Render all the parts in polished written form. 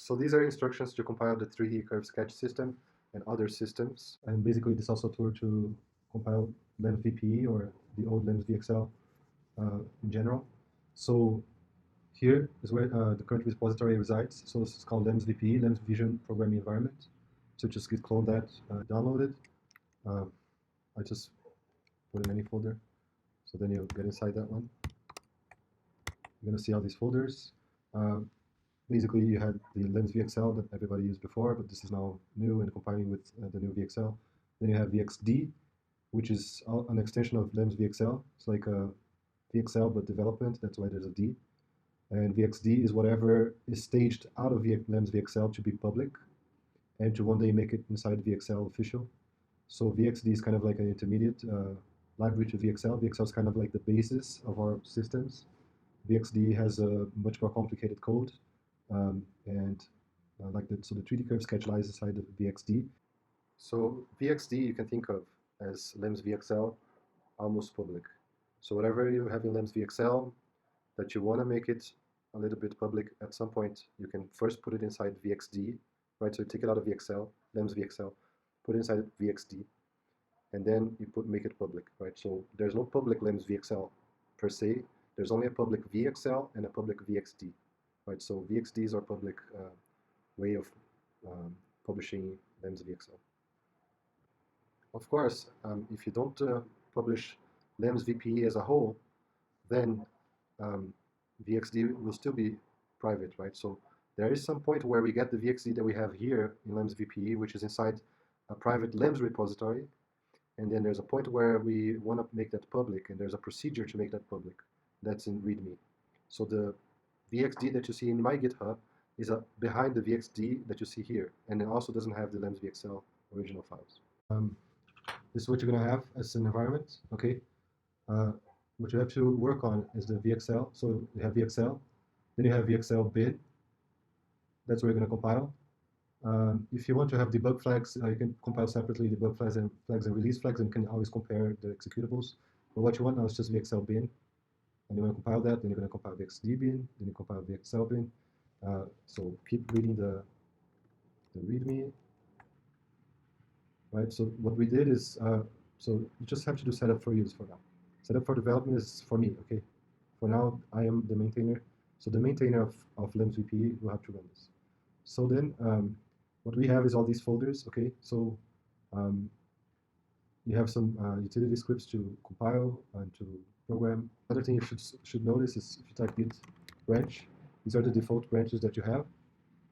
So these are instructions to compile the 3D curve sketch system and other systems. And basically this also a tool to compile LEMSVPE or the old LEMS VXL in general. So here is where the current repository resides. So this is called LEMSVPE, LEMS Vision Programming Environment. So just git clone that, download it. I just put in any folder. So then you'll get inside that one. You're going to see all these folders. Basically, you had the LEMS VXL that everybody used before, but this is now new and compiling with the new VXL. Then you have VXD, which is an extension of LEMS VXL. It's like a VXL but development. That's why there's a D. And VXD is whatever is staged out of LEMS VXL to be public and to one day make it inside VXL official. So VXD is kind of like an intermediate library to VXL. VXL is kind of like the basis of our systems. VXD has a much more complicated code, so the 3D curve sketch lies inside of VXD. So VXD you can think of as LEMS VXL almost public. So whatever you have in LEMS VXL that you want to make it a little bit public at some point, you can first put it inside VXD, right? So you take it out of VXL, LEMS VXL, put it inside VXD, and then you make it public, right? So there's no public LEMS VXL per se. There's only a public VXL and a public VXD, right? So VXD is our public way of publishing LEMS VXL. Of course, if you don't publish LEMSVPE as a whole, then VXD will still be private, right? So there is some point where we get the VXD that we have here in LEMSVPE, which is inside a private LEMS repository, and then there's a point where we want to make that public, and there's a procedure to make that public. That's in README. So the VXD that you see in my GitHub is behind the VXD that you see here, and it also doesn't have the LEMS VXL original files. This is what you're going to have as an environment, okay? What you have to work on is the VXL. So you have VXL, then you have VXL bin. That's where you're going to compile. If you want to have debug flags, you can compile separately debug flags and release flags, and you can always compare the executables. But what you want now is just VXL bin, and you want to compile that. Then you're going to compile VXD bin, then you compile VXL bin. So keep reading the README. Right. So what we did is, so you just have to do setup for use for now. Setup for development is for me. Okay. For now, I am the maintainer. So the maintainer of LEMSVPE will have to run this. So then, what we have is all these folders. Okay. So you have some utility scripts to compile and to program. Another thing you should notice is if you type git branch, these are the default branches that you have,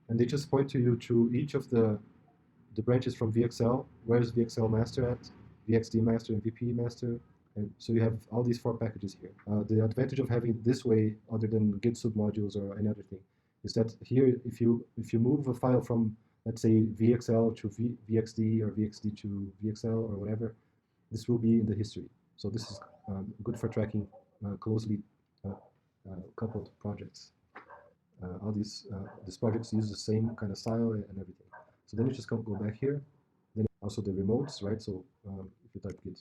and they just point to you to each of the branches from VXL. Where's VXL master at? VXD master and VPE master. And so you have all these 4 packages here. The advantage of having it this way, other than git submodules or any other thing, is that here, if you move a file from, let's say, VXL to VXD or VXD to VXL or whatever, this will be in the history. So this is good for tracking closely coupled projects. All these projects use the same kind of style and everything. So then you just go back here. Then also the remotes, right? So if you type git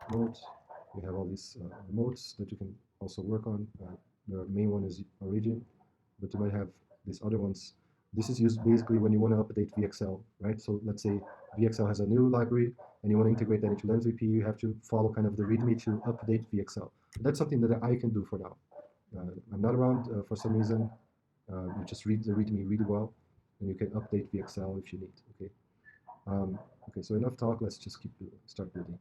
remote, you have all these remotes that you can also work on. The main one is origin, but you might have these other ones. This is used basically when you want to update VXL, right? So let's say VXL has a new library and you want to integrate that into LEMSVPE, you have to follow kind of the README to update VXL. That's something that I can do for now. I'm not around for some reason. You just read the README really well, and you can update VXL if you need. Okay. Okay. So enough talk. Let's just start building.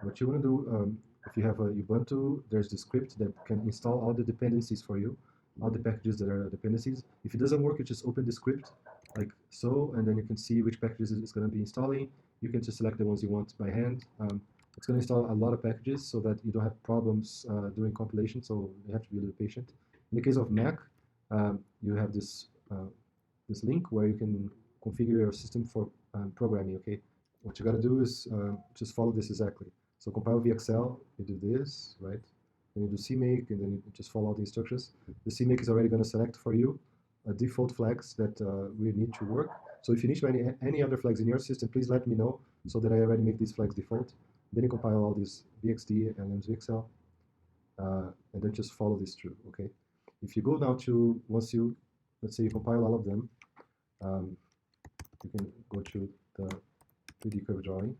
What you want to do, if you have a Ubuntu, there's the script that can install all the dependencies for you, all the packages that are dependencies. If it doesn't work, you just open the script like so, and then you can see which packages it's going to be installing. You can just select the ones you want by hand. It's going to install a lot of packages so that you don't have problems during compilation, so you have to be a little patient. In the case of Mac, you have this link where you can configure your system for programming. Okay, what you got to do is just follow this exactly. So compile VXL, you do this, right? Then you do CMake, and then you just follow all the instructions. The CMake is already going to select for you default flags that we need to work. So if you need to any other flags in your system, please let me know so that I already make these flags default. Then you compile all these VXD and LEMSVXL, and then just follow this through. Okay. If you go now to once you let's say you compile all of them, you can go to the 3D curve drawing,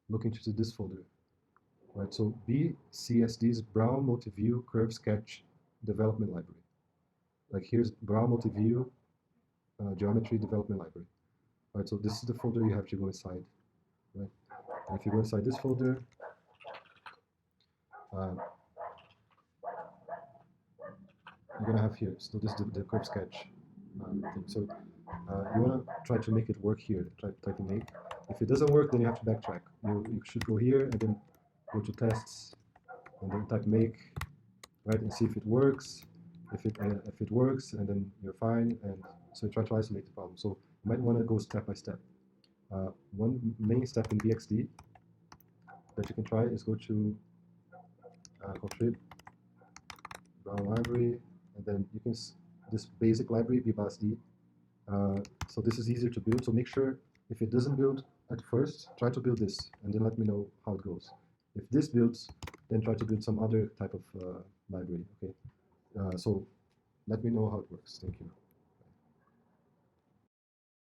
look into this folder, right? So BCSD is Brown Multiview Curve Sketch Development Library. Like here's Brown Multiview Geometry Development Library, right? So this is the folder you have to go inside, right? And if you go inside this folder, you're gonna have here. So this is the curve sketch thing. So you wanna try to make it work here. Try to make. If it doesn't work, then you have to backtrack. You should go here and then go to tests and then type make, right, and see if it works. If it works, and then you're fine. And so you try to isolate the problem. So you might want to go step by step. One main step in VXD that you can try is go to contrib Brown library, and then you can this basic library VXD. So this is easier to build. So make sure if it doesn't build at first, try to build this, and then let me know how it goes. If this builds, then try to build some other type of library. Okay. So let me know how it works. Thank you.